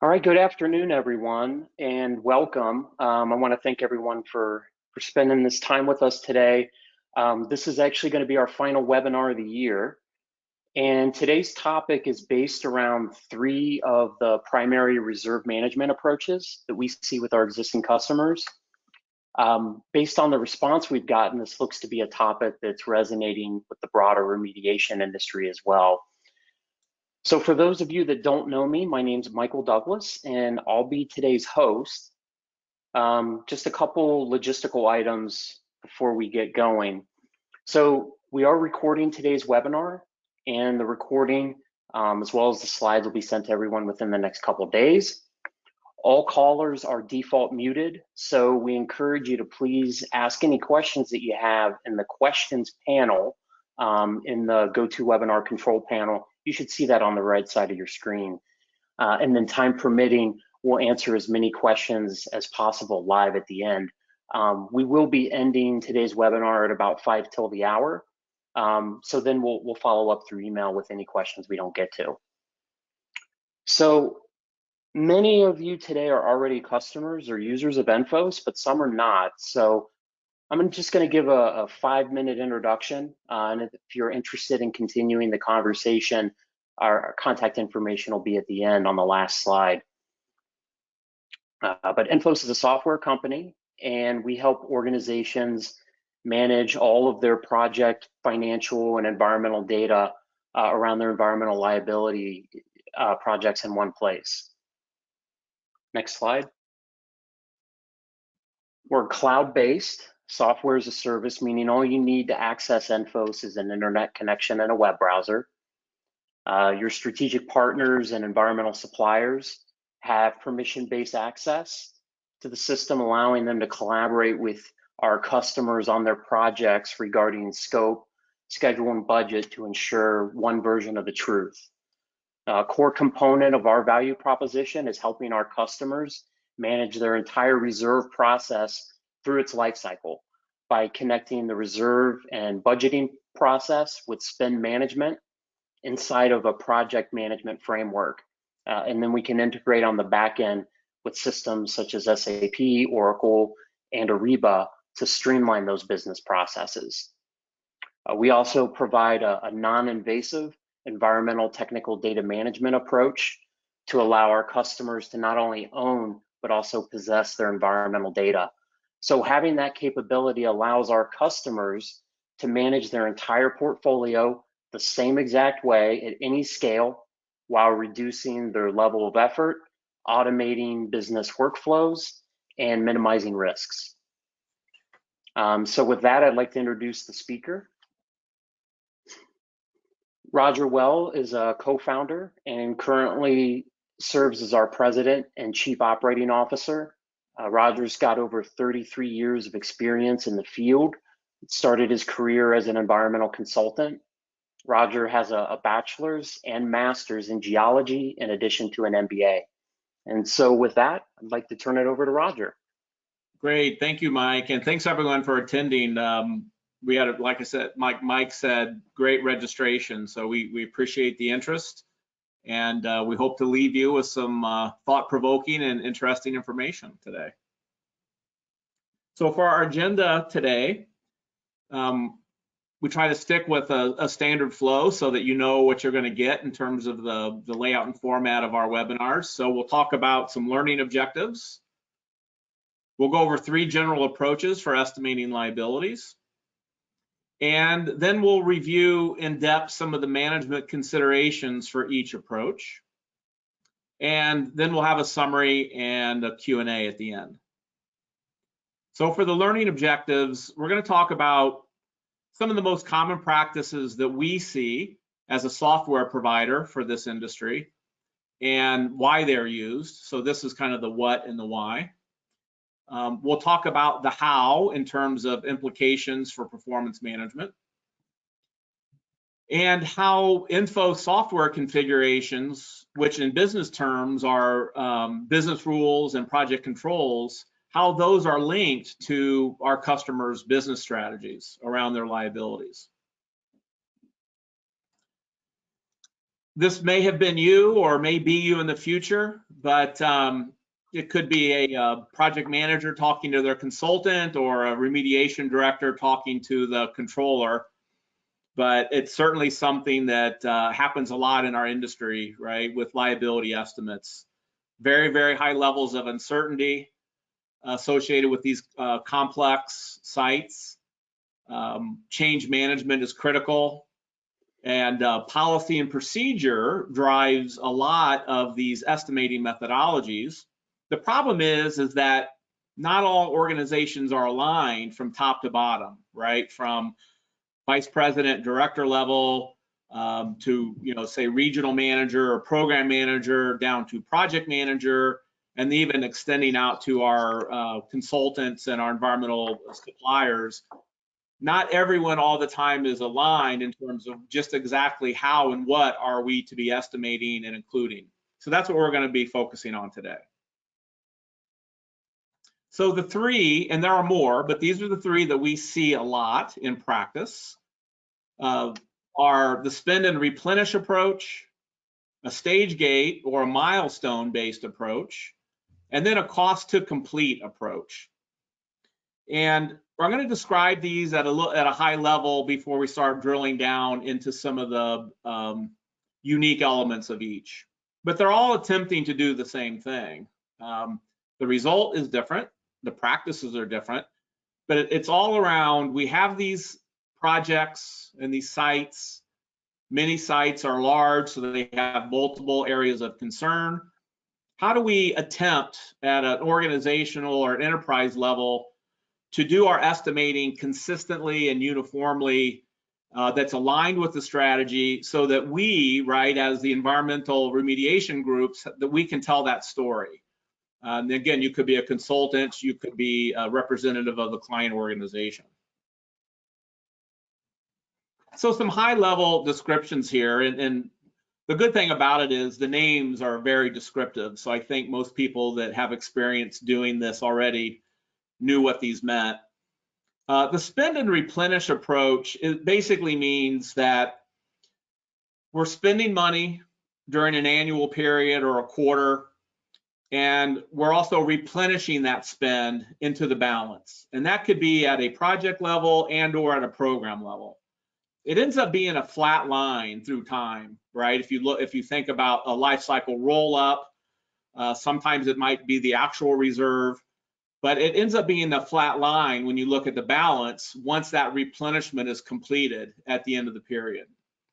All right, good afternoon, everyone, and welcome. I want to thank everyone for spending this time with us today. This is actually going to be our final webinar of the year, and today's topic is based around three of the primary reserve management approaches that we see with our existing customers. Based on the response we've gotten, this looks to be a topic that's resonating with the broader remediation industry as well. So for those of you that don't know me, my name's Michael Douglas, and I'll be today's host. Just a couple logistical items before we get going. So we are recording today's webinar, and the recording, as well as the slides, will be sent to everyone within the next couple of days. All callers are default muted, so we encourage you to please ask any questions that you have in the questions panel in the GoToWebinar control panel. You should see that on the right side of your screen. And then time permitting, we'll answer as many questions as possible live at the end. We will be ending today's webinar at about 5 till the hour. So then we'll follow up through email with any questions we don't get to. So many of you today are already customers or users of ENFOS, but some are not. So I'm just going to give a 5-minute introduction, and if you're interested in continuing the conversation, our contact information will be at the end on the last slide. But ENFOS is a software company, and we help organizations manage all of their project, financial, and environmental data around their environmental liability projects in one place. Next slide. We're cloud-based. Software as a service, meaning all you need to access ENFOS is an internet connection and a web browser. Your strategic partners and environmental suppliers have permission-based access to the system, allowing them to collaborate with our customers on their projects regarding scope, schedule, and budget to ensure one version of the truth. A core component of our value proposition is helping our customers manage their entire reserve process through its life cycle by connecting the reserve and budgeting process with spend management inside of a project management framework. And then we can integrate on the back end with systems such as SAP, Oracle, and Ariba to streamline those business processes. We also provide a non-invasive environmental technical data management approach to allow our customers to not only own, but also possess their environmental data. So having that capability allows our customers to manage their entire portfolio the same exact way at any scale while reducing their level of effort, automating business workflows, and minimizing risks. So with that, I'd like to introduce the speaker. Roger Well is a co-founder and currently serves as our president and chief operating officer. Roger's got over 33 years of experience in the field. Started his career as an environmental consultant. Roger has a bachelor's and master's in geology in addition to an MBA. And so with that, I'd like to turn it over to Roger. Great, thank you, Mike, and thanks everyone for attending. We had, like I said, Mike said, great registration, so we appreciate the interest, and we hope to leave you with some thought-provoking and interesting information today. So for our agenda today, we try to stick with a standard flow so that you know what you're going to get in terms of the layout and format of our webinars. So we'll talk about some learning objectives. We'll go over 3 general approaches for estimating liabilities. And then we'll review in depth some of the management considerations for each approach. And then we'll have a summary and a Q&A at the end. So for the learning objectives, we're going to talk about some of the most common practices that we see as a software provider for this industry and why they're used. So this is kind of the what and the why. We'll talk about the how in terms of implications for performance management and how ENFOS software configurations, which in business terms are business rules and project controls, how those are linked to our customers' business strategies around their liabilities. This may have been you or may be you in the future, but it could be a project manager talking to their consultant or a remediation director talking to the controller. But it's certainly something that happens a lot in our industry, right, with liability estimates. Very, very high levels of uncertainty associated with these complex sites. Change management is critical. And policy and procedure drives a lot of these estimating methodologies. The problem is that not all organizations are aligned from top to bottom, right? From vice president, director level to, say regional manager or program manager down to project manager, and even extending out to our consultants and our environmental suppliers. Not everyone all the time is aligned in terms of just exactly how and what are we to be estimating and including. So that's what we're going to be focusing on today. So the three, and there are more, but these are the three that we see a lot in practice, are the spend and replenish approach, a stage gate or a milestone-based approach, and then a cost to complete approach. And I'm going to describe these at a high level before we start drilling down into some of the unique elements of each. But they're all attempting to do the same thing. The result is different, the practices are different, but it's all around, we have these projects and these sites. Many sites are large, so they have multiple areas of concern. How do we attempt at an organizational or an enterprise level to do our estimating consistently and uniformly that's aligned with the strategy so that we, right, as the environmental remediation groups, that we can tell that story. And again, you could be a consultant, you could be a representative of the client organization. So some high-level descriptions here, and the good thing about it is the names are very descriptive. So I think most people that have experience doing this already knew what these meant. The spend and replenish approach, it basically means that we're spending money during an annual period or a quarter, and we're also replenishing that spend into the balance. And that could be at a project level and or at a program level. It ends up being a flat line through time, right? If you think about a life cycle roll up, sometimes it might be the actual reserve, but it ends up being a flat line when you look at the balance once that replenishment is completed at the end of the period.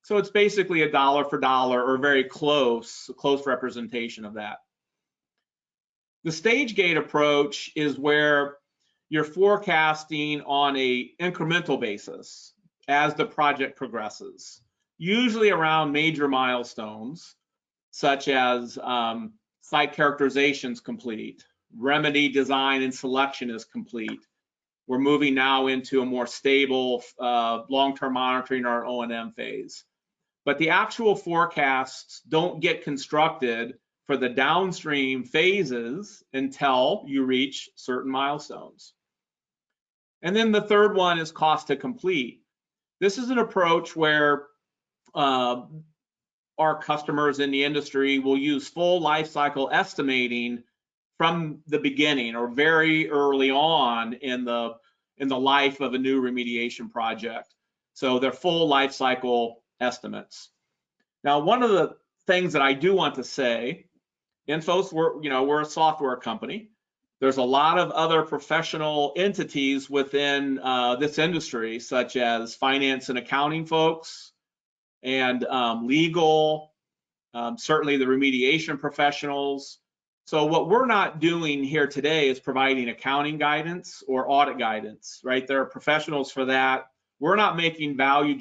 So it's basically a dollar for dollar or very close representation of that. The stage gate approach is where you're forecasting on an incremental basis as the project progresses, usually around major milestones, such as site characterization's complete, remedy design and selection is complete. We're moving now into a more stable long-term monitoring or O&M phase. But the actual forecasts don't get constructed for the downstream phases until you reach certain milestones. And then the third one is cost to complete. This is an approach where our customers in the industry will use full life cycle estimating from the beginning or very early on in the life of a new remediation project. So they're full life cycle estimates. Now, one of the things that I do want to say, ENFOS, we're a software company. There's a lot of other professional entities within this industry, such as finance and accounting folks and legal, certainly the remediation professionals. So what we're not doing here today is providing accounting guidance or audit guidance, right? There are professionals for that. We're not making value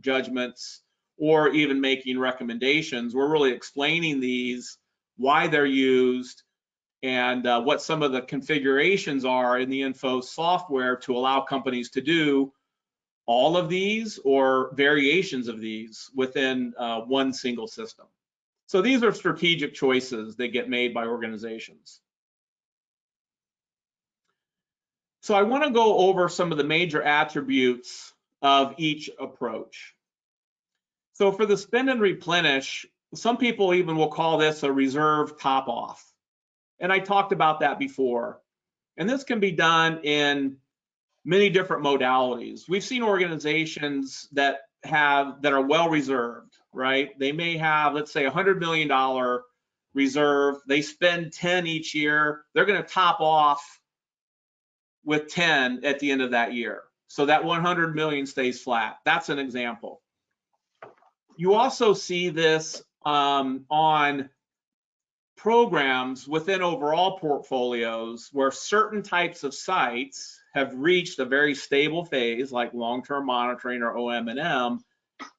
judgments or even making recommendations. We're really explaining these, why they're used, and what some of the configurations are in the ENFOS software to allow companies to do all of these or variations of these within one single system. So these are strategic choices that get made by organizations. So I want to go over some of the major attributes of each approach. So for the spend and replenish, Some people even will call this a reserve top off. And I talked about that before. And this can be done in many different modalities. We've seen organizations that are well reserved, right? They may have, let's say, $100 million reserve. They spend 10 each year. They're going to top off with 10 at the end of that year. So that 100 million stays flat. That's an example. You also see this on programs within overall portfolios where certain types of sites have reached a very stable phase, like long-term monitoring or OM&M,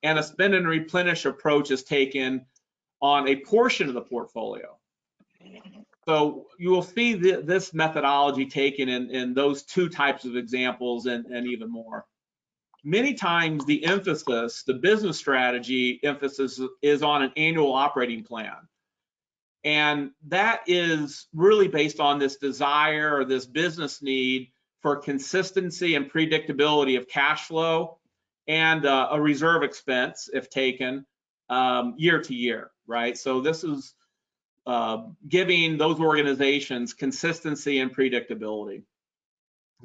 and a spend and replenish approach is taken on a portion of the portfolio. So you will see this methodology taken in those two types of examples and even more. Many times the emphasis, the business strategy emphasis is on an annual operating plan. And that is really based on this desire or this business need for consistency and predictability of cash flow and a reserve expense if taken year to year, right? So this is giving those organizations consistency and predictability.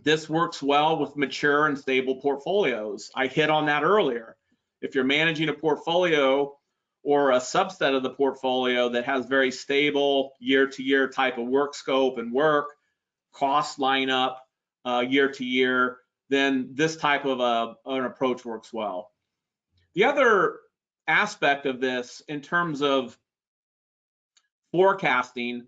This works well with mature and stable portfolios. I hit on that earlier. If you're managing a portfolio or a subset of the portfolio that has very stable year-to-year type of work scope and work, costs line up year to year, then this type of an approach works well. The other aspect of this in terms of forecasting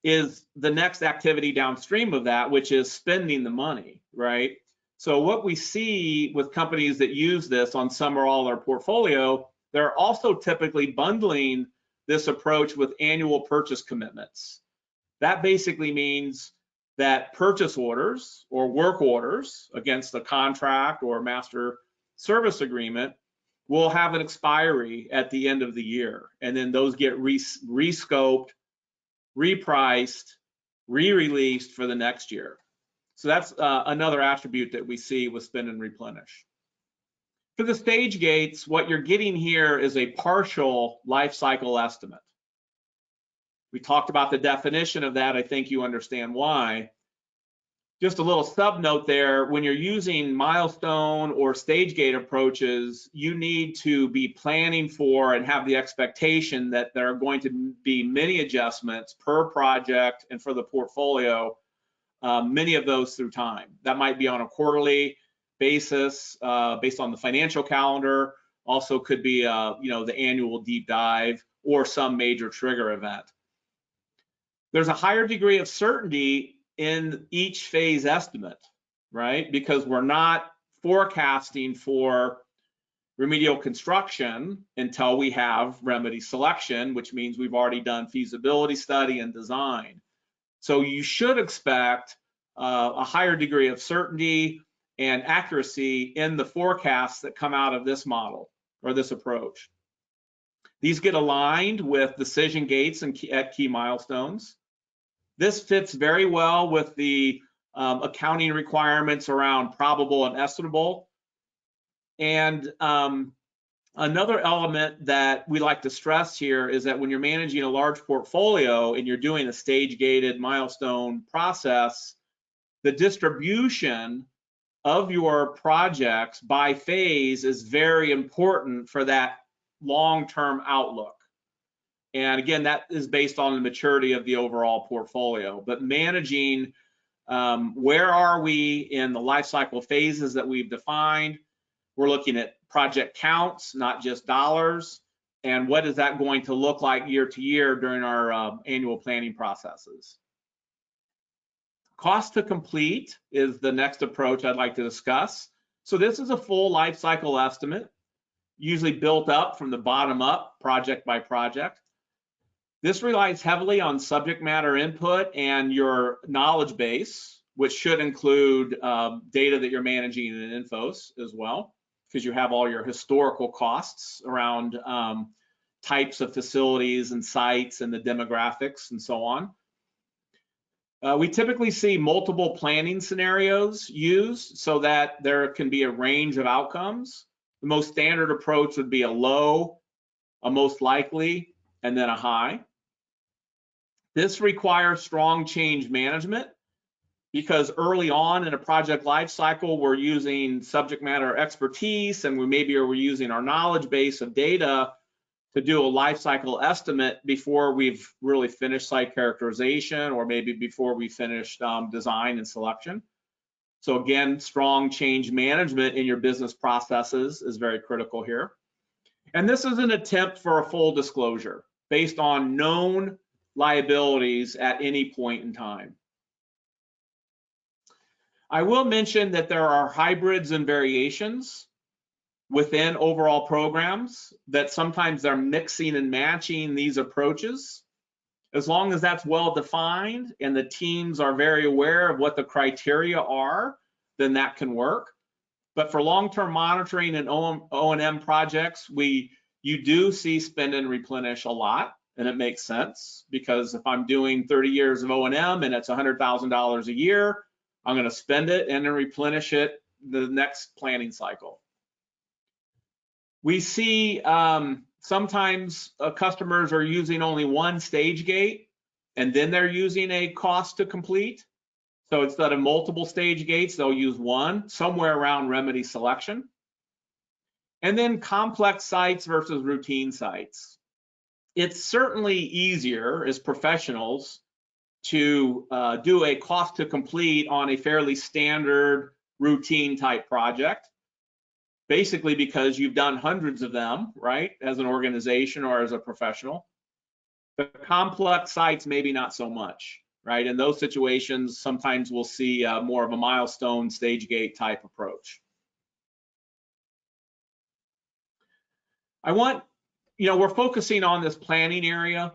is the next activity downstream of that, which is spending the money, right? So what we see with companies that use this on some or all their portfolio, they're also typically bundling this approach with annual purchase commitments. That basically means that purchase orders or work orders against a contract or master service agreement will have an expiry at the end of the year, and then those get rescoped, repriced, re-released for the next year. So that's another attribute that we see with spend and replenish. For the stage gates, what you're getting here is a partial life cycle estimate. We talked about the definition of that. I think you understand why. Just a little sub note there, when you're using milestone or stage gate approaches, you need to be planning for and have the expectation that there are going to be many adjustments per project and for the portfolio, many of those through time. That might be on a quarterly basis based on the financial calendar, also could be the annual deep dive or some major trigger event. There's a higher degree of certainty in each phase estimate, right? Because we're not forecasting for remedial construction until we have remedy selection, which means we've already done feasibility study and design. So you should expect a higher degree of certainty and accuracy in the forecasts that come out of this model or this approach. These get aligned with decision gates and at key milestones. This fits very well with the accounting requirements around probable and estimable. And another element that we like to stress here is that when you're managing a large portfolio and you're doing a stage-gated milestone process, the distribution of your projects by phase is very important for that long-term outlook. And again, that is based on the maturity of the overall portfolio. But managing where are we in the life cycle phases that we've defined, we're looking at project counts, not just dollars, and what is that going to look like year to year during our annual planning processes. Cost to complete is the next approach I'd like to discuss. So this is a full life cycle estimate, usually built up from the bottom up, project by project. This relies heavily on subject matter input and your knowledge base, which should include data that you're managing in ENFOS as well, because you have all your historical costs around types of facilities and sites and the demographics and so on. We typically see multiple planning scenarios used so that there can be a range of outcomes. The most standard approach would be a low a most likely, and then a high. This requires strong change management because early on in a project lifecycle, we're using subject matter expertise, and we're using our knowledge base of data to do a lifecycle estimate before we've really finished site characterization, or maybe before we finished design and selection. So again, strong change management in your business processes is very critical here. And this is an attempt for a full disclosure based on known liabilities at any point in time. I will mention that there are hybrids and variations within overall programs, that sometimes they're mixing and matching these approaches. As long as that's well defined and the teams are very aware of what the criteria are, then that can work. But for long-term monitoring and O&M projects, you do see spend and replenish a lot, and it makes sense, because if I'm doing 30 years of O&M and it's $100,000 a year, I'm going to spend it and then replenish it the next planning cycle. We see sometimes customers are using only one stage gate, and then they're using a cost to complete. So instead of multiple stage gates, they'll use one somewhere around remedy selection. And then complex sites versus routine sites. It's certainly easier as professionals to do a cost to complete on a fairly standard routine type project, basically because you've done hundreds of them, right, as an organization or as a professional. The complex sites, maybe not so much, right? In those situations, sometimes we'll see more of a milestone stage gate type approach. We're focusing on this planning area,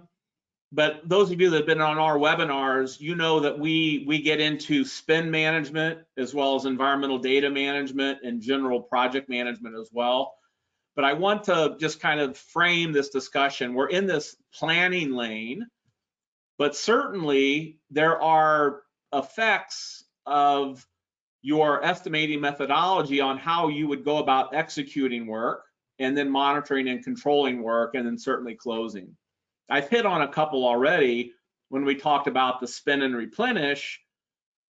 but those of you that have been on our webinars, you know that we get into spend management as well as environmental data management and general project management as well. But I want to just kind of frame this discussion. We're in this planning lane, but certainly there are effects of your estimating methodology on how you would go about executing work, and then monitoring and controlling work, and then certainly closing. I've hit on a couple already when we talked about the spend and replenish.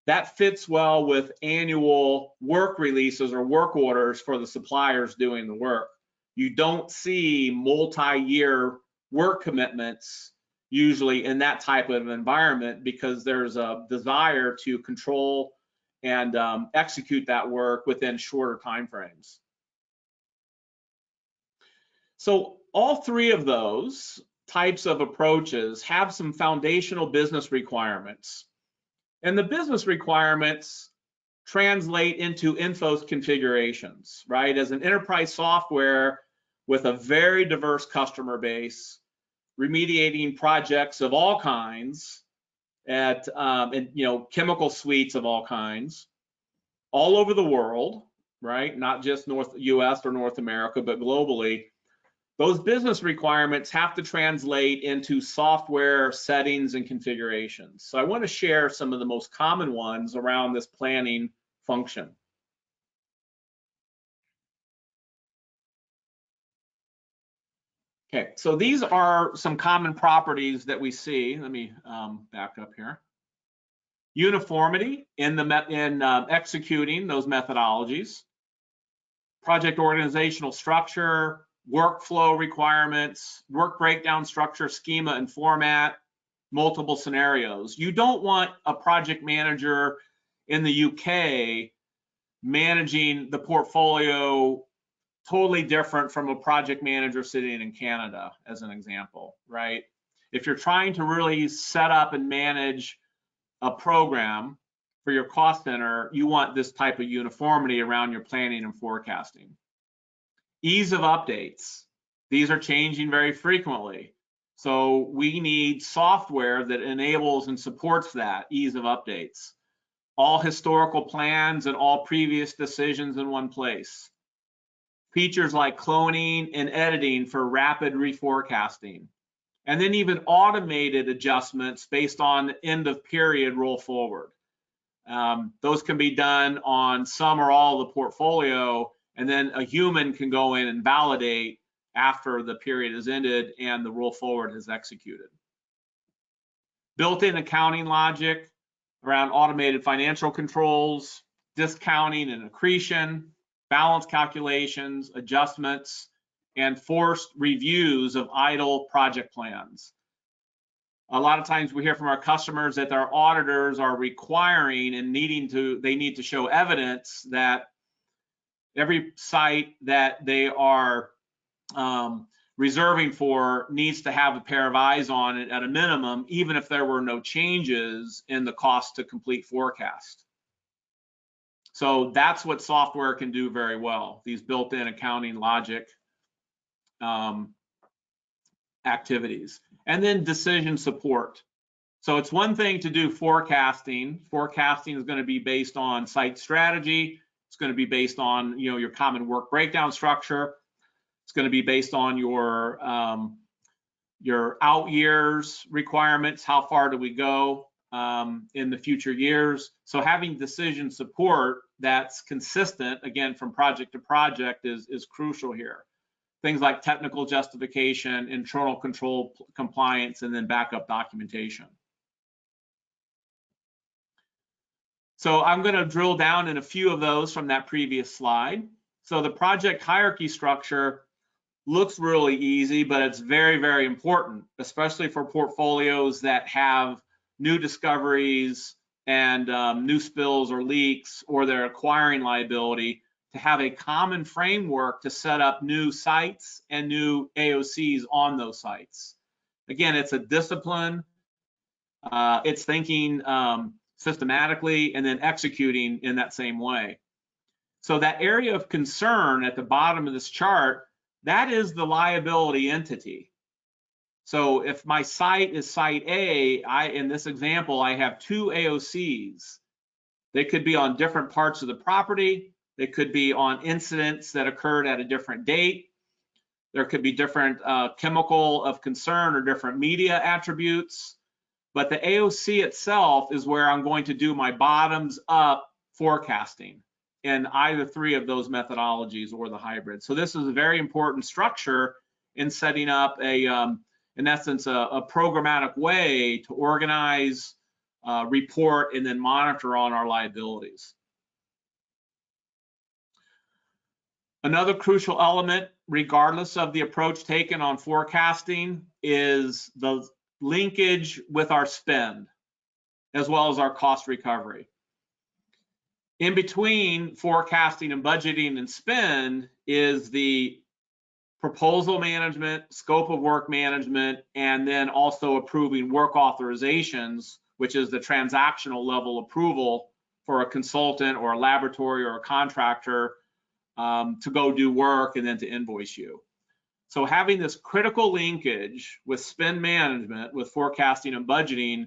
That fits well with annual work releases or work orders for the suppliers doing the work. You don't see multi-year work commitments usually in that type of environment, because there's a desire to control and execute that work within shorter timeframes. So all three of those types of approaches have some foundational business requirements. And the business requirements translate into ENFOS configurations, right? As an enterprise software with a very diverse customer base, remediating projects of all kinds at chemical suites of all kinds, all over the world, right? Not just US or North America, but globally. Those business requirements have to translate into software settings and configurations. So I want to share some of the most common ones around this planning function. Okay, so these are some common properties that we see. Let me back up here. Uniformity in executing those methodologies. Project organizational structure, workflow requirements, work breakdown structure, schema and format, multiple scenarios. You don't want a project manager in the UK managing the portfolio totally different from a project manager sitting in Canada, as an example, right? If you're trying to really set up and manage a program for your cost center, you want this type of uniformity around your planning and forecasting. Ease of updates. These are changing very frequently. So we need software that enables and supports that ease of updates. All historical plans and all previous decisions in one place. Features like cloning and editing for rapid reforecasting. And then even automated adjustments based on end of period roll forward. Those can be done on some or all of the portfolio, and then a human can go in and validate after the period is ended and the roll forward is executed. Built-in accounting logic around automated financial controls, discounting and accretion, balance calculations, adjustments, and forced reviews of idle project plans. A lot of times we hear from our customers that their auditors are requiring and they need to show evidence that every site that they are reserving for needs to have a pair of eyes on it at a minimum, even if there were no changes in the cost to complete forecast. So that's what software can do very well, these built-in accounting logic activities. And then decision support. So it's one thing to do forecasting. Forecasting is going to be based on site strategy. It's going to be based on your common work breakdown structure. It's going to be based on your out years requirements. How far do we go in the future years? So having decision support that's consistent, again, from project to project is crucial here. Things like technical justification, internal control compliance, and then backup documentation. So I'm going to drill down in a few of those from that previous slide. So the project hierarchy structure looks really easy, but it's very, very important, especially for portfolios that have new discoveries and new spills or leaks, or they're acquiring liability, to have a common framework to set up new sites and new AOCs on those sites. Again, it's a discipline. It's thinking systematically and then executing in that same way. So that area of concern at the bottom of this chart, that is the liability entity. So if my site is site A, in this example, I have two AOCs. They could be on different parts of the property. They could be on incidents that occurred at a different date. There could be different chemical of concern or different media attributes. But the AOC itself is where I'm going to do my bottoms up forecasting in either three of those methodologies or the hybrid. So this is a very important structure in setting up in essence, a programmatic way to organize, report, and then monitor on our liabilities. Another crucial element, regardless of the approach taken on forecasting, is the linkage with our spend, as well as our cost recovery. In between forecasting and budgeting and spend is the proposal management, scope of work management, and then also approving work authorizations, which is the transactional level approval for a consultant or a laboratory or a contractor to go do work and then to invoice you. So having this critical linkage with spend management, with forecasting and budgeting,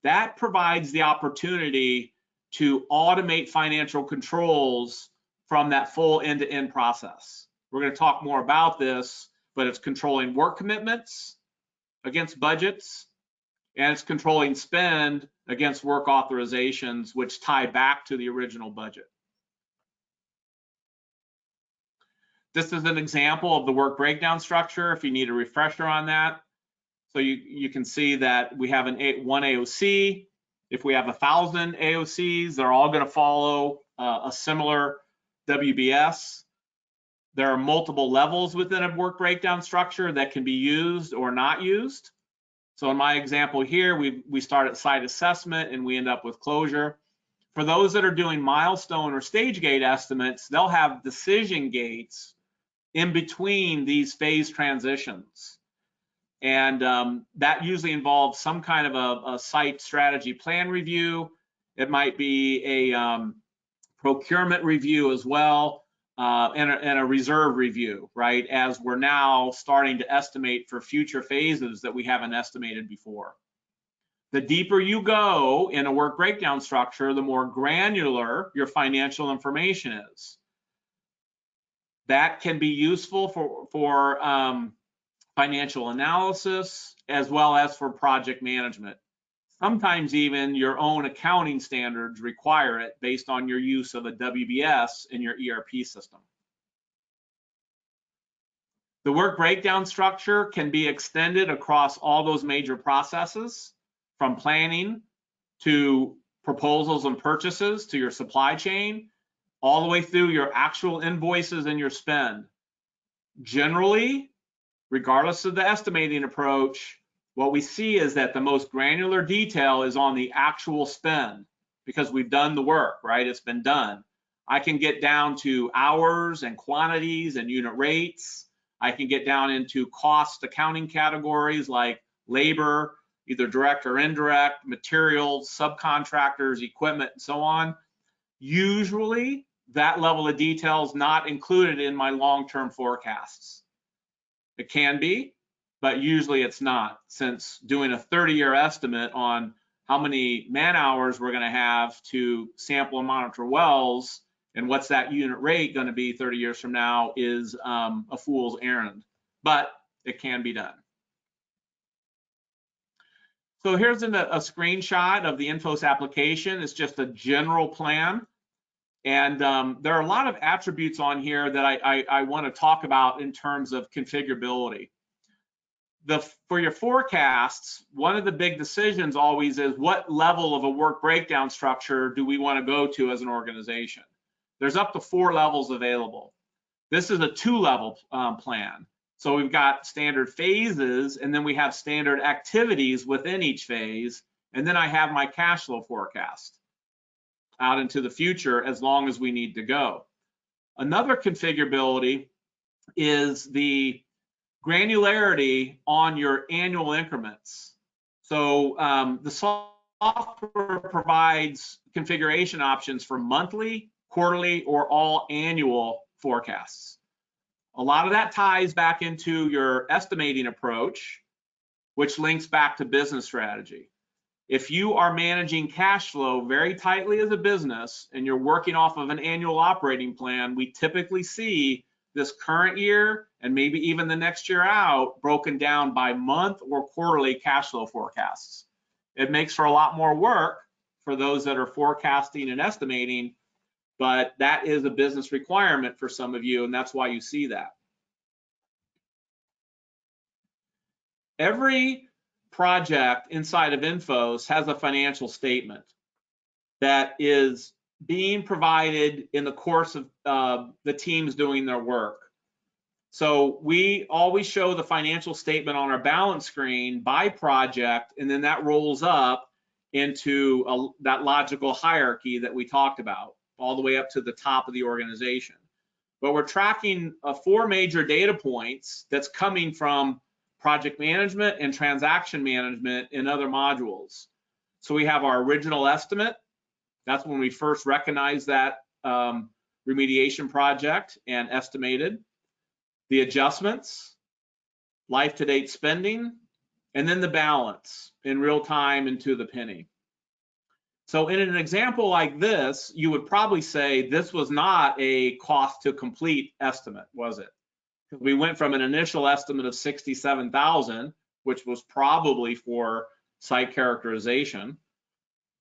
that provides the opportunity to automate financial controls from that full end-to-end process. We're going to talk more about this, but it's controlling work commitments against budgets, and it's controlling spend against work authorizations, which tie back to the original budget. This is an example of the work breakdown structure, if you need a refresher on that. So you can see that we have one AOC. If we have 1,000 AOCs, they're all going to follow a similar WBS. There are multiple levels within a work breakdown structure that can be used or not used. So in my example here, we start at site assessment and we end up with closure. For those that are doing milestone or stage gate estimates, they'll have decision gates in between these phase transitions. And that usually involves some kind of a site strategy plan review. It might be a procurement review as well, and a reserve review, right? As we're now starting to estimate for future phases that we haven't estimated before. The deeper you go in a work breakdown structure, the more granular your financial information is. That can be useful for financial analysis as well as for project management. Sometimes even your own accounting standards require it based on your use of a WBS in your ERP system. The work breakdown structure can be extended across all those major processes, from planning to proposals and purchases to your supply chain, all the way through your actual invoices and your spend. Generally, regardless of the estimating approach, what we see is that the most granular detail is on the actual spend, because we've done the work, right? It's been done. I can get down to hours and quantities and unit rates. I can get down into cost accounting categories like labor, either direct or indirect, materials, subcontractors, equipment, and so on. Usually, that level of detail is not included in my long-term forecasts. It can be, but usually it's not, since doing a 30-year estimate on how many man hours we're going to have to sample and monitor wells and what's that unit rate going to be 30 years from now is a fool's errand, but it can be done. So here's a screenshot of the ENFOS application. It's just a general plan. And there are a lot of attributes on here that I want to talk about in terms of configurability. For your forecasts, one of the big decisions always is what level of a work breakdown structure do we want to go to as an organization? There's up to 4 levels available. This is a 2-level plan. So we've got standard phases, and then we have standard activities within each phase, and then I have my cash flow forecast out into the future as long as we need to go. Another configurability is the granularity on your annual increments. So the software provides configuration options for monthly, quarterly, or all annual forecasts. A lot of that ties back into your estimating approach, which links back to business strategy. If you are managing cash flow very tightly as a business and you're working off of an annual operating plan, we typically see this current year and maybe even the next year out broken down by month or quarterly cash flow forecasts. It makes for a lot more work for those that are forecasting and estimating, but that is a business requirement for some of you, and that's why you see that. Every project inside of ENFOS has a financial statement that is being provided in the course of the teams doing their work. So we always show the financial statement on our balance screen by project, and then that rolls up into that logical hierarchy that we talked about, all the way up to the top of the organization. But we're tracking 4 major data points that's coming from project management and transaction management in other modules. So we have our original estimate. That's when we first recognized that remediation project and estimated. The adjustments, life-to-date spending, and then the balance in real time and to the penny. So in an example like this, you would probably say this was not a cost to complete estimate, was it? We went from an initial estimate of $67,000, which was probably for site characterization,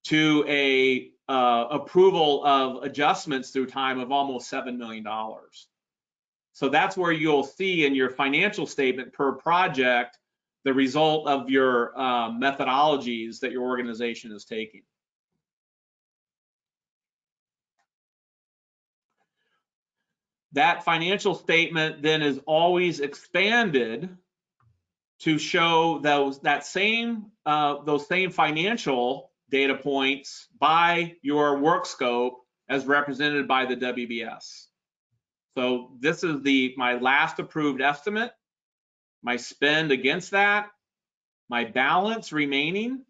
to a approval of adjustments through time of almost $7 million. So that's where you'll see in your financial statement per project the result of your methodologies that your organization is taking. That financial statement then is always expanded to show those same financial data points by your work scope as represented by the WBS. So this is my last approved estimate, my spend against that, my balance remaining,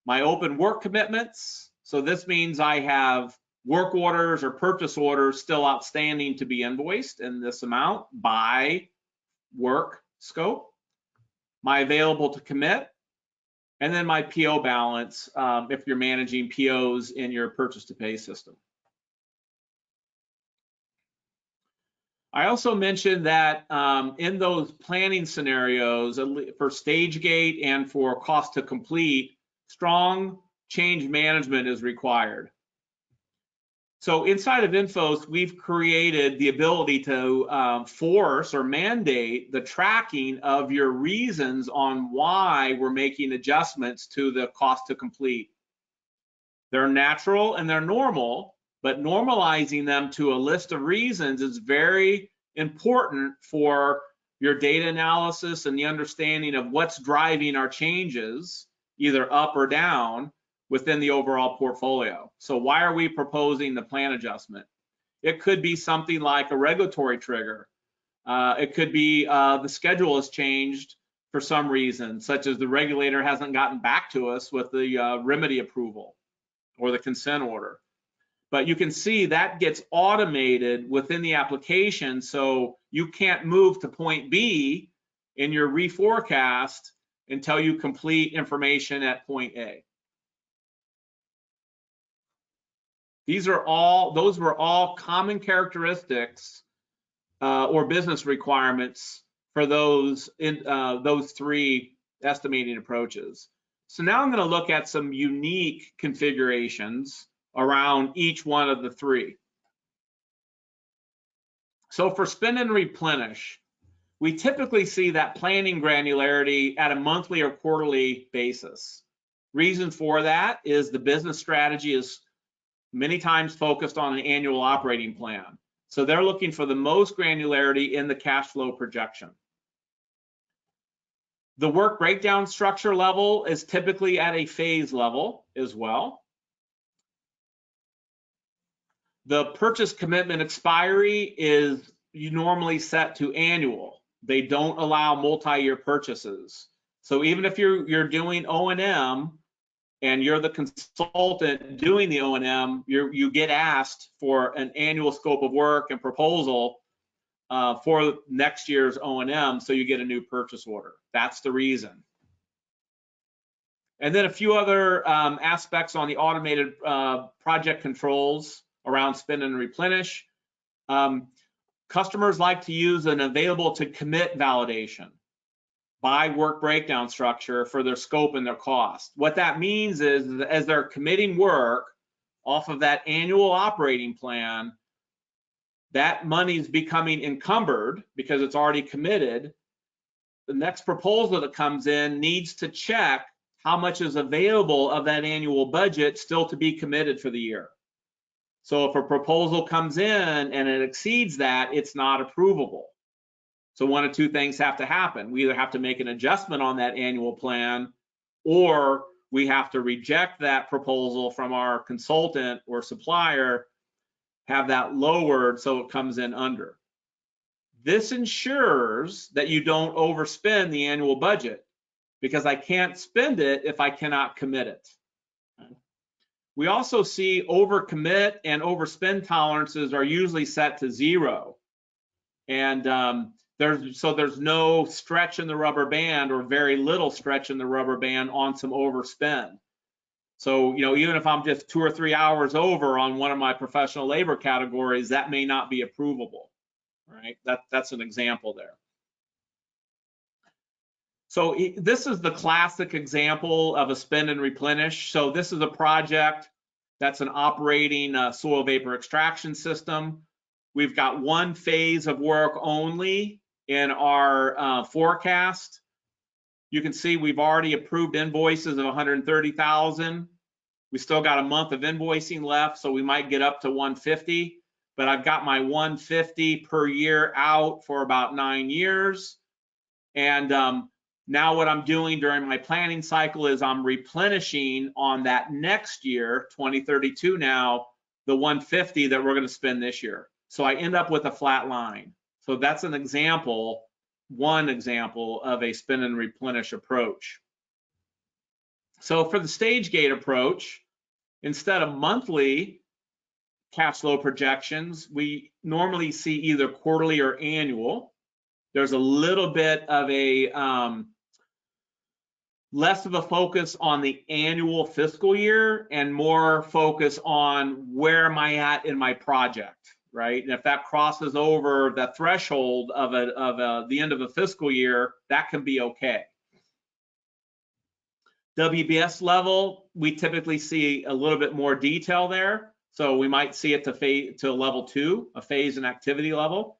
my open work commitments. So this means I have work orders or purchase orders still outstanding to be invoiced in this amount by work scope, my available to commit, and then my PO balance if you're managing POs in your purchase to pay system. I also mentioned that in those planning scenarios for stage gate and for cost to complete, strong change management is required. So inside of ENFOS, we've created the ability to force or mandate the tracking of your reasons on why we're making adjustments to the cost to complete. They're natural and they're normal, but normalizing them to a list of reasons is very important for your data analysis and the understanding of what's driving our changes, either up or down, within the overall portfolio. So why are we proposing the plan adjustment? It could be something like a regulatory trigger. It could be the schedule has changed for some reason, such as the regulator hasn't gotten back to us with the remedy approval or the consent order. But you can see that gets automated within the application, so you can't move to point B in your reforecast until you complete information at point A. Those were all common characteristics or business requirements for those three estimating approaches. So now I'm going to look at some unique configurations around each one of the three. So for spend and replenish, we typically see that planning granularity at a monthly or quarterly basis. Reason for that is the business strategy is many times focused on an annual operating plan. So they're looking for the most granularity in the cash flow projection. The work breakdown structure level is typically at a phase level as well. The purchase commitment expiry is normally set to annual. They don't allow multi-year purchases. So even if you're doing O&M, and you're the consultant doing the O&M, you get asked for an annual scope of work and proposal for next year's O&M, so you get a new purchase order. That's the reason. And then a few other aspects on the automated project controls around spend and replenish. Customers like to use an available to commit validation by work breakdown structure for their scope and their cost. What that means is as they're committing work off of that annual operating plan, that money's becoming encumbered because it's already committed. The next proposal that comes in needs to check how much is available of that annual budget still to be committed for the year. So if a proposal comes in and it exceeds that, it's not approvable. So one of two things have to happen. We either have to make an adjustment on that annual plan, or we have to reject that proposal from our consultant or supplier, have that lowered so it comes in under. This ensures that you don't overspend the annual budget, because I can't spend it if I cannot commit it. We also see overcommit and overspend tolerances are usually set to 0. And there's no stretch in the rubber band, or very little stretch in the rubber band on some overspend. So, even if I'm just 2 or 3 hours over on one of my professional labor categories, that may not be approvable, right? That's an example there. So this is the classic example of a spend and replenish. So this is a project that's an operating soil vapor extraction system. We've got one phase of work only in our forecast. You can see we've already approved invoices of $130,000. We still got a month of invoicing left, so we might get up to $150, but I've got my $150 per year out for about 9 years. And now what I'm doing during my planning cycle is I'm replenishing on that next year, 2032 now, the $150 that we're going to spend this year. So I end up with a flat line. So that's an example, one example of a spend and replenish approach. So for the stage gate approach, instead of monthly cash flow projections, we normally see either quarterly or annual. There's a little bit of a less of a focus on the annual fiscal year and more focus on where am I at in my project, right? And if that crosses over the threshold of the end of a fiscal year, that can be okay. WBS level, we typically see a little bit more detail there. So we might see it to level 2, a phase and activity level.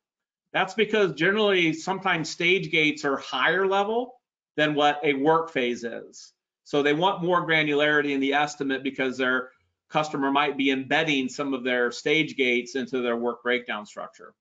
That's because generally sometimes stage gates are higher level than what a work phase is. So they want more granularity in the estimate because their customer might be embedding some of their stage gates into their work breakdown structure.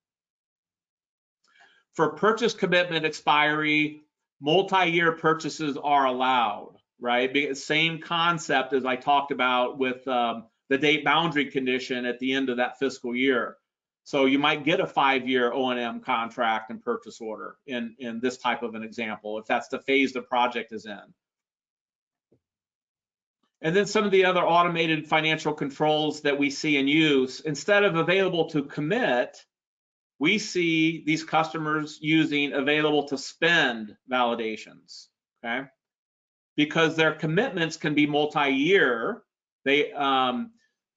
For purchase commitment expiry, multi-year purchases are allowed, right? Same concept as I talked about with the date boundary condition at the end of that fiscal year. So you might get a 5-year O&M contract and purchase order in this type of an example, if that's the phase the project is in. And then some of the other automated financial controls that we see in use, instead of available to commit, we see these customers using available to spend validations, okay? Because their commitments can be multi-year.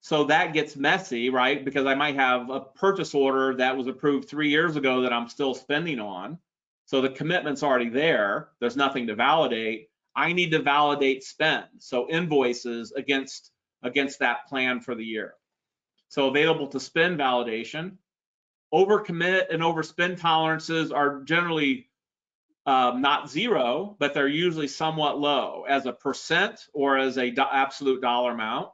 So that gets messy, right? Because I might have a purchase order that was approved 3 years ago that I'm still spending on. So the commitment's already there. There's nothing to validate. I need to validate spend. So invoices against that plan for the year. So available to spend validation. Overcommit and overspend tolerances are generally not zero, but they're usually somewhat low as a percent or as a absolute dollar amount.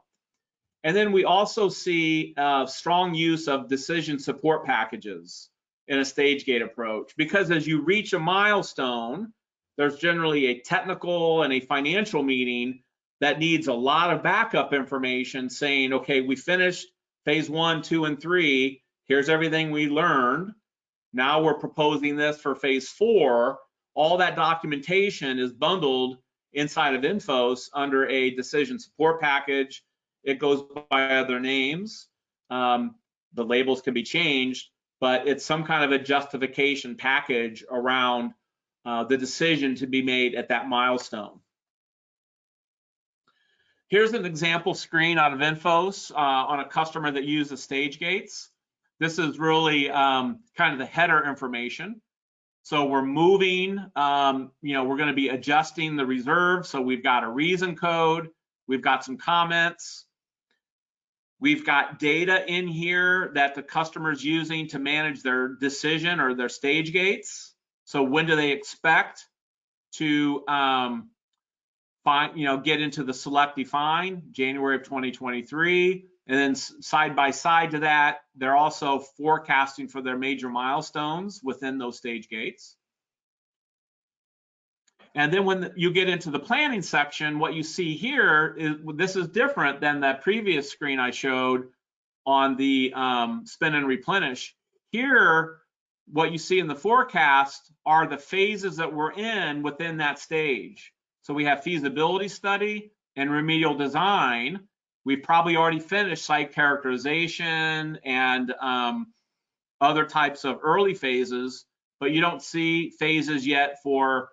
And then we also see strong use of decision support packages in a stage gate approach, because as you reach a milestone, there's generally a technical and a financial meeting that needs a lot of backup information saying, okay, we finished phase 1, 2, and 3. Here's everything we learned. Now we're proposing this for phase 4. All that documentation is bundled inside of ENFOS under a decision support package. It goes by other names. The labels can be changed, but it's some kind of a justification package around the decision to be made at that milestone. Here's an example screen out of ENFOS on a customer that uses stage gates. This is really kind of the header information. So we're moving, we're going to be adjusting the reserve. So we've got a reason code. We've got some comments. We've got data in here that the customer's using to manage their decision or their stage gates. So when do they expect to get into the select define? January of 2023. And then side by side to that, they're also forecasting for their major milestones within those stage gates. And then when you get into the planning section, what you see here is this is different than that previous screen I showed on the spend and replenish. Here, what you see in the forecast are the phases that we're in within that stage. So we have feasibility study and remedial design. We've probably already finished site characterization and other types of early phases, but you don't see phases yet for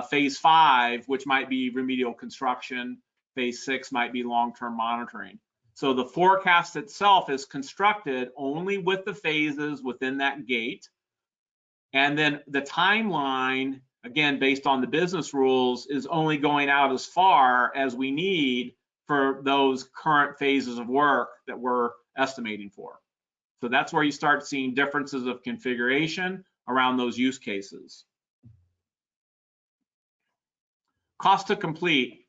phase 5, which might be remedial construction. Phase 6 might be long-term monitoring. So the forecast itself is constructed only with the phases within that gate. And then the timeline, again, based on the business rules, is only going out as far as we need for those current phases of work that we're estimating for. So that's where you start seeing differences of configuration around those use cases. Cost to complete.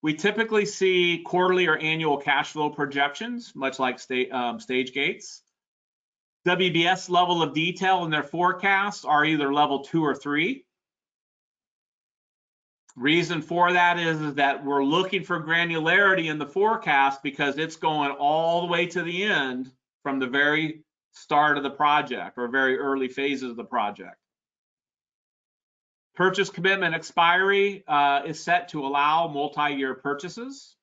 We typically see quarterly or annual cash flow projections, much like stage gates. WBS level of detail in their forecasts are either level 2 or 3. Reason for that is that we're looking for granularity in the forecast because it's going all the way to the end from the very start of the project or very early phases of the project. Purchase commitment expiry is set to allow multi-year purchases.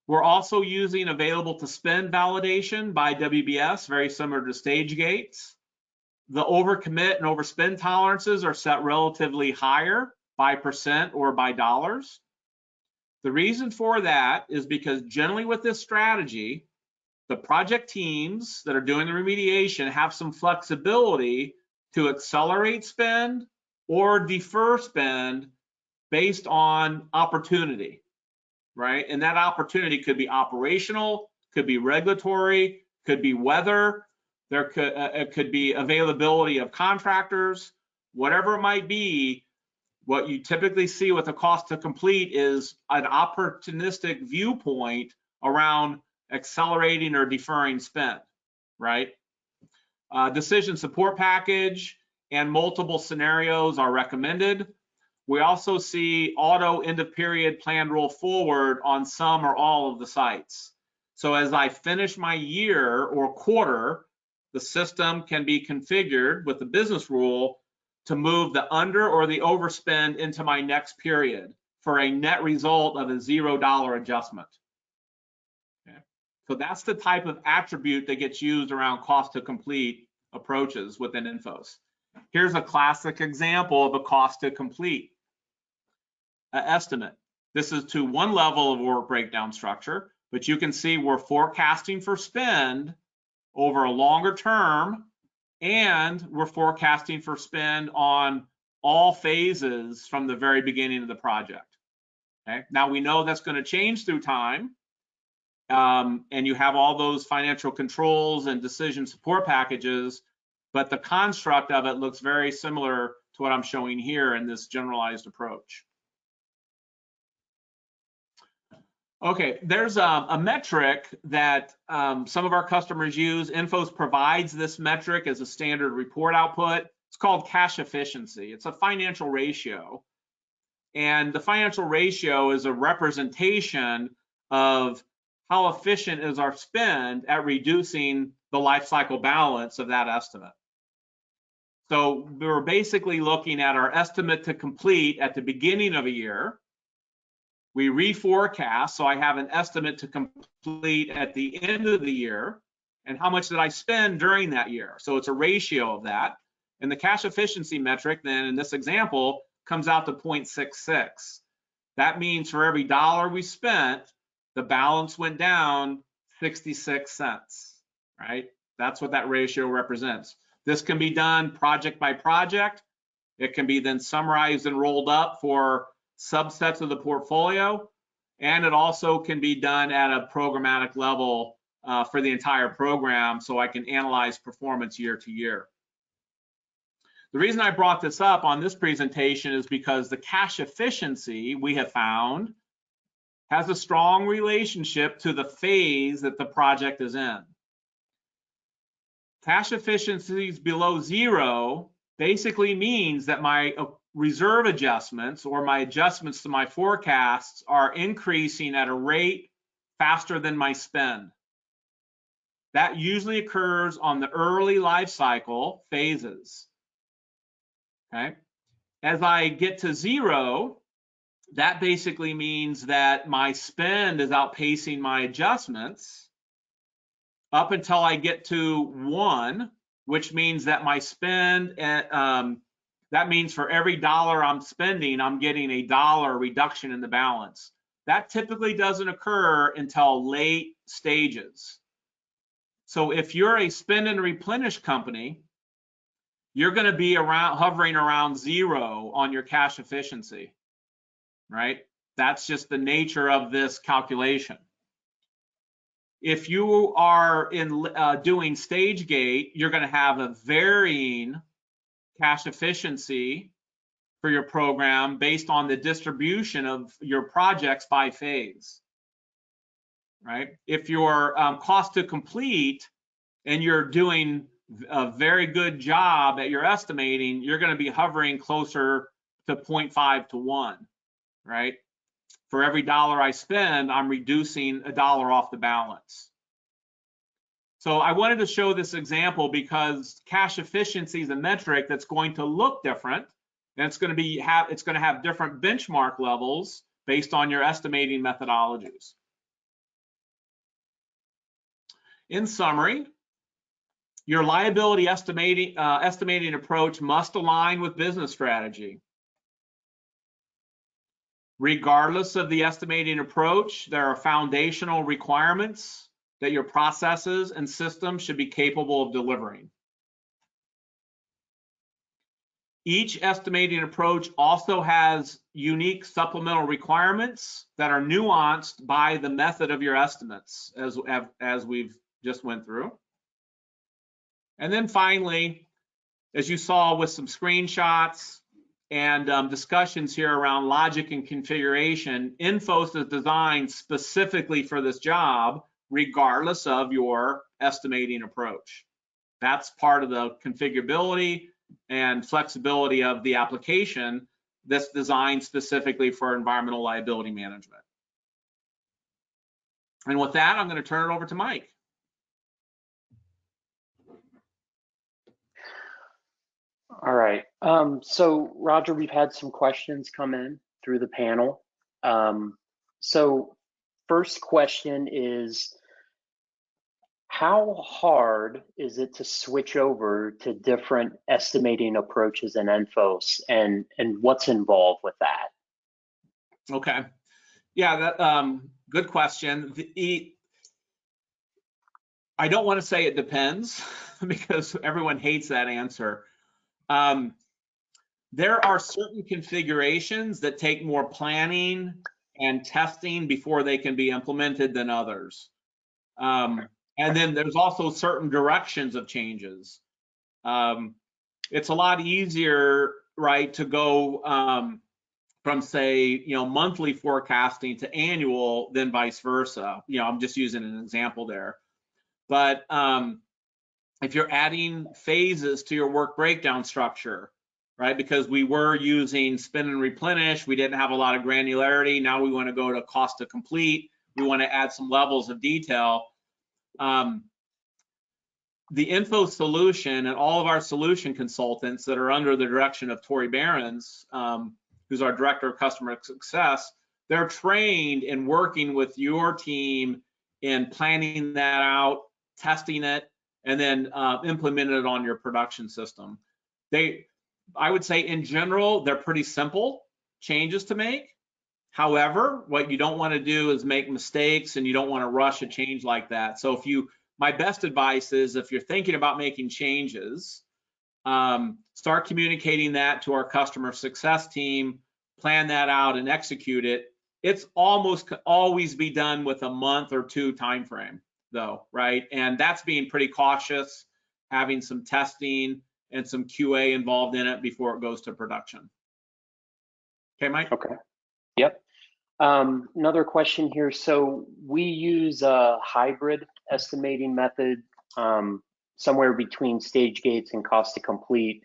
We're also using available to spend validation by WBS, very similar to stage gates. The overcommit and overspend tolerances are set relatively higher by percent or by dollars. The reason for that is because generally with this strategy, the project teams that are doing the remediation have some flexibility to accelerate spend or defer spend based on opportunity, right? And that opportunity could be operational, could be regulatory, could be weather, it could be availability of contractors, whatever it might be. What you typically see with the cost to complete is an opportunistic viewpoint around accelerating or deferring spend, right? Decision support package and multiple scenarios are recommended. We also see auto end of period plan roll forward on some or all of the sites. So as I finish my year or quarter, the system can be configured with the business rule to move the under or the overspend into my next period for a net result of a $0 adjustment. Okay. So that's the type of attribute that gets used around cost to complete approaches within ENFOS. Here's a classic example of a cost to complete estimate. This is to one level of work breakdown structure, but you can see we're forecasting for spend over a longer term, and we're forecasting for spend on all phases from the very beginning of the project. Okay. Now we know that's going to change through time, and you have all those financial controls and decision support packages, but the construct of it looks very similar to what I'm showing here in this generalized approach. Okay, there's a metric that some of our customers use. ENFOS provides this metric as a standard report output. It's called cash efficiency. It's a financial ratio. And the financial ratio is a representation of how efficient is our spend at reducing the life cycle balance of that estimate. So we're basically looking at our estimate to complete at the beginning of a year. We reforecast, so I have an estimate to complete at the end of the year, and how much did I spend during that year? So it's a ratio of that. And the cash efficiency metric, then in this example, comes out to 0.66. That means for every dollar we spent, the balance went down 66 cents, right? That's what that ratio represents. This can be done project by project. It can be then summarized and rolled up for subsets of the portfolio, and it also can be done at a programmatic level for the entire program, so I can analyze performance year to year. The reason I brought this up on this presentation is because the cash efficiency we have found has a strong relationship to the phase that the project is in. Cash efficiencies below 0 basically means that my reserve adjustments or my adjustments to my forecasts are increasing at a rate faster than my spend. That usually occurs on the early life cycle phases. Okay. As I get to 0, that basically means that my spend is outpacing my adjustments up until I get to 1, which means that my spend, that means for every dollar I'm spending, I'm getting a $1 reduction in the balance. That typically doesn't occur until late stages. So if you're a spend and replenish company, you're going to be hovering around 0 on your cash efficiency, right? That's just the nature of this calculation. If you are doing stage gate, you're going to have a varying cash efficiency for your program based on the distribution of your projects by phase, right? If your cost to complete and you're doing a very good job at your estimating, you're going to be hovering closer to 0.5 to 1, right? For every dollar I spend, I'm reducing $1 off the balance. So I wanted to show this example because cash efficiency is a metric that's going to look different, and it's going to have different benchmark levels based on your estimating methodologies. In summary, your liability estimating approach must align with business strategy. Regardless of the estimating approach, there are foundational requirements that your processes and systems should be capable of delivering. Each estimating approach also has unique supplemental requirements that are nuanced by the method of your estimates, as we've just went through. And then finally, as you saw with some screenshots and discussions here around logic and configuration, ENFOS is designed specifically for this job, regardless of your estimating approach. That's part of the configurability and flexibility of the application that's designed specifically for environmental liability management. And with that, I'm going to turn it over to Mike. All right. So Roger, we've had some questions come in through the panel. So first question is, how hard is it to switch over to different estimating approaches in ENFOS, and what's involved with that? Okay. Yeah, that, good question. I don't want to say it depends because everyone hates that answer. There are certain configurations that take more planning and testing before they can be implemented than others. And then there's also certain directions of changes. It's a lot easier, right, to go from, say, monthly forecasting to annual than vice versa. I'm just using an example there. But if you're adding phases to your work breakdown structure, right, because we were using spin and replenish, we didn't have a lot of granularity. Now we want to go to cost to complete. We want to add some levels of detail. The ENFOS solution and all of our solution consultants that are under the direction of Tori Behrens, who's our Director of Customer Success, they're trained in working with your team in planning that out, testing it, and then implementing it on your production system. I would say in general, they're pretty simple changes to make. However, what you don't want to do is make mistakes, and you don't want to rush a change like that. So my best advice is, if you're thinking about making changes, start communicating that to our customer success team, plan that out and execute it. It's almost always be done with a month or two time frame though, right? And that's being pretty cautious, having some testing and some QA involved in it before it goes to production. Okay, Mike? Okay. Yep. Another question here. So we use a hybrid estimating method, somewhere between stage gates and cost to complete.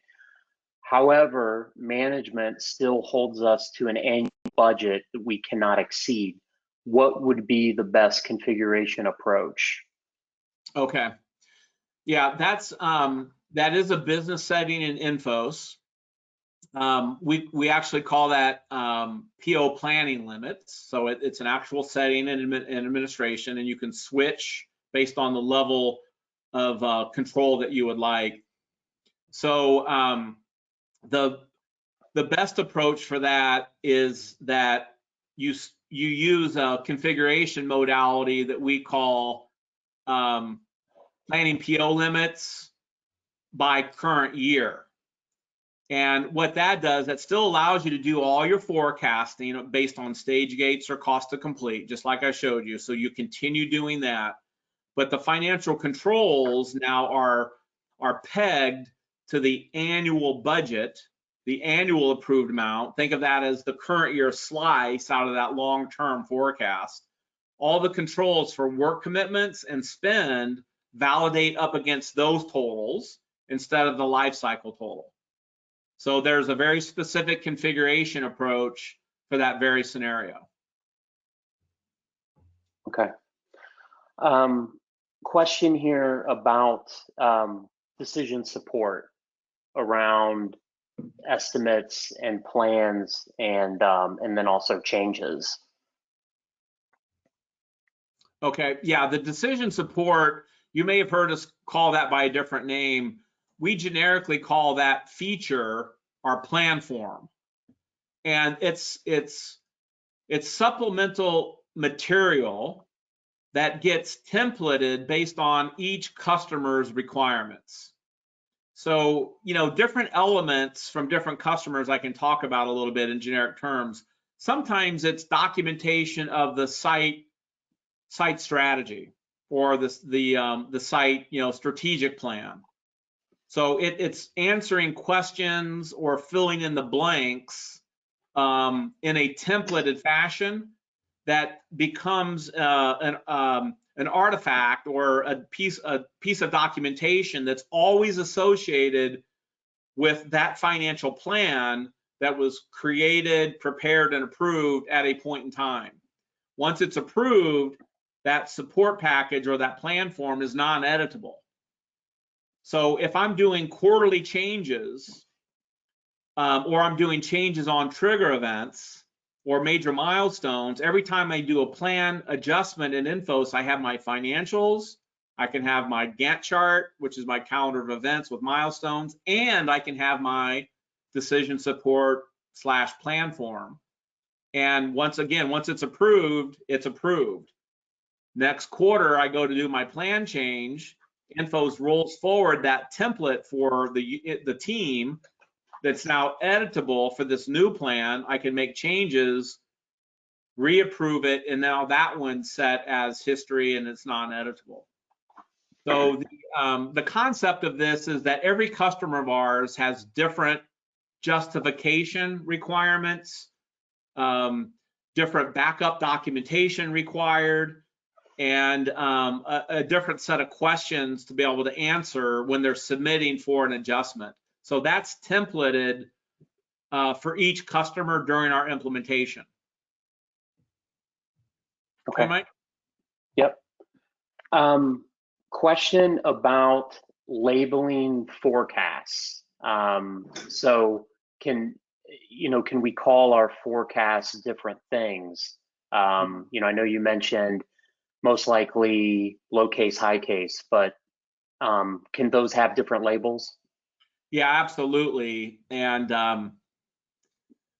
However, management still holds us to an annual budget that we cannot exceed. What would be the best configuration approach? Okay. Yeah, that is a business setting in ENFOS. We actually call that PO planning limits. So it's an actual setting in administration, and you can switch based on the level of control that you would like. So the best approach for that is that you use a configuration modality that we call planning PO limits by current year. And what that does, that still allows you to do all your forecasting based on stage gates or cost to complete, just like I showed you. So you continue doing that. But the financial controls now are pegged to the annual budget, the annual approved amount. Think of that as the current year slice out of that long-term forecast. All the controls for work commitments and spend validate up against those totals instead of the life cycle total. So there's a very specific configuration approach for that very scenario. Okay. Question here about decision support around estimates and plans, and then also changes. Okay, yeah, the decision support, you may have heard us call that by a different name. We generically call that feature our plan form. And it's supplemental material that gets templated based on each customer's requirements. So, different elements from different customers I can talk about a little bit in generic terms. Sometimes it's documentation of the site strategy or the site, strategic plan. So it's answering questions or filling in the blanks in a templated fashion that becomes an artifact or a piece of documentation that's always associated with that financial plan that was created, prepared, and approved at a point in time. Once it's approved, that support package or that plan form is non-editable. So if I'm doing quarterly changes, or I'm doing changes on trigger events or major milestones, every time I do a plan adjustment in ENFOS, I have my financials, I can have my Gantt chart, which is my calendar of events with milestones, and I can have my decision support / plan form. And once it's approved, it's approved. Next quarter, I go to do my plan change. ENFOS rolls forward that template for the team that's now editable for this new plan. I can make changes, reapprove it, and now that one's set as history and it's non-editable. So the concept of this is that every customer of ours has different justification requirements, different backup documentation required, and a different set of questions to be able to answer when they're submitting for an adjustment. So that's templated for each customer during our implementation. Okay, Mike? Yep. Question about labeling forecasts. So can we call our forecasts different things? I know you mentioned most likely low case, high case, but can those have different labels? Yeah, absolutely. And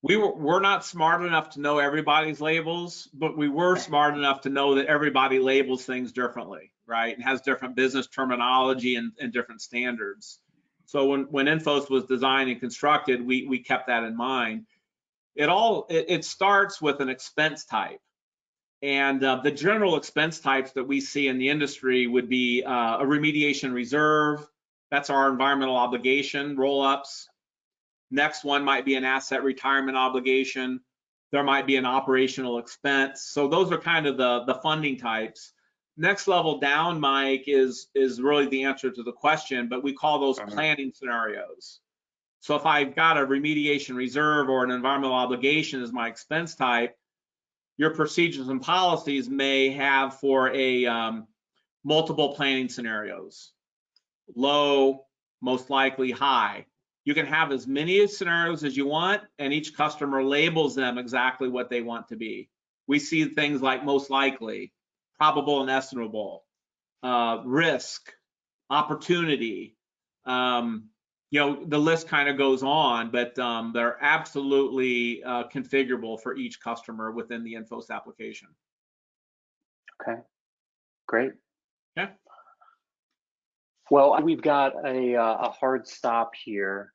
we're not smart enough to know everybody's labels, but we were smart enough to know that everybody labels things differently, right? And has different business terminology and different standards. So when ENFOS was designed and constructed, we kept that in mind. It starts with an expense type. And the general expense types that we see in the industry would be a remediation reserve. That's our environmental obligation roll-ups. Next one might be an asset retirement obligation. There might be an operational expense. So those are kind of the funding types. Next level down, Mike, is really the answer to the question, but we call those planning scenarios. So if I've got a remediation reserve or an environmental obligation as my expense type, your procedures and policies may have for a multiple planning scenarios, low, most likely high. You can have as many scenarios as you want, and each customer labels them exactly what they want to be. We see things like most likely, probable and estimable, risk, opportunity. The list kind of goes on, but they're absolutely configurable for each customer within the ENFOS application. Okay, great. Yeah. Well, we've got a hard stop here.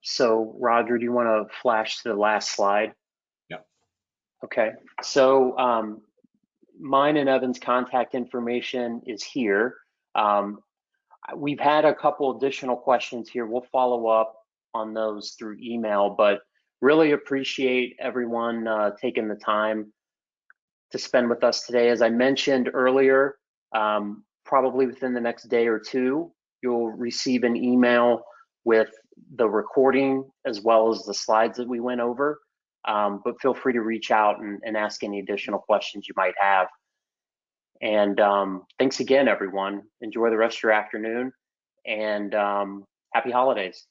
So Roger, do you want to flash to the last slide? Yeah. Okay, so mine and Evan's contact information is here. We've had a couple additional questions here. We'll follow up on those through email, but really appreciate everyone taking the time to spend with us today. As I mentioned earlier, probably within the next day or two, you'll receive an email with the recording as well as the slides that we went over. But feel free to reach out and ask any additional questions you might have. And thanks again, everyone. Enjoy the rest of your afternoon, and happy holidays.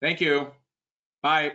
Thank you. Bye.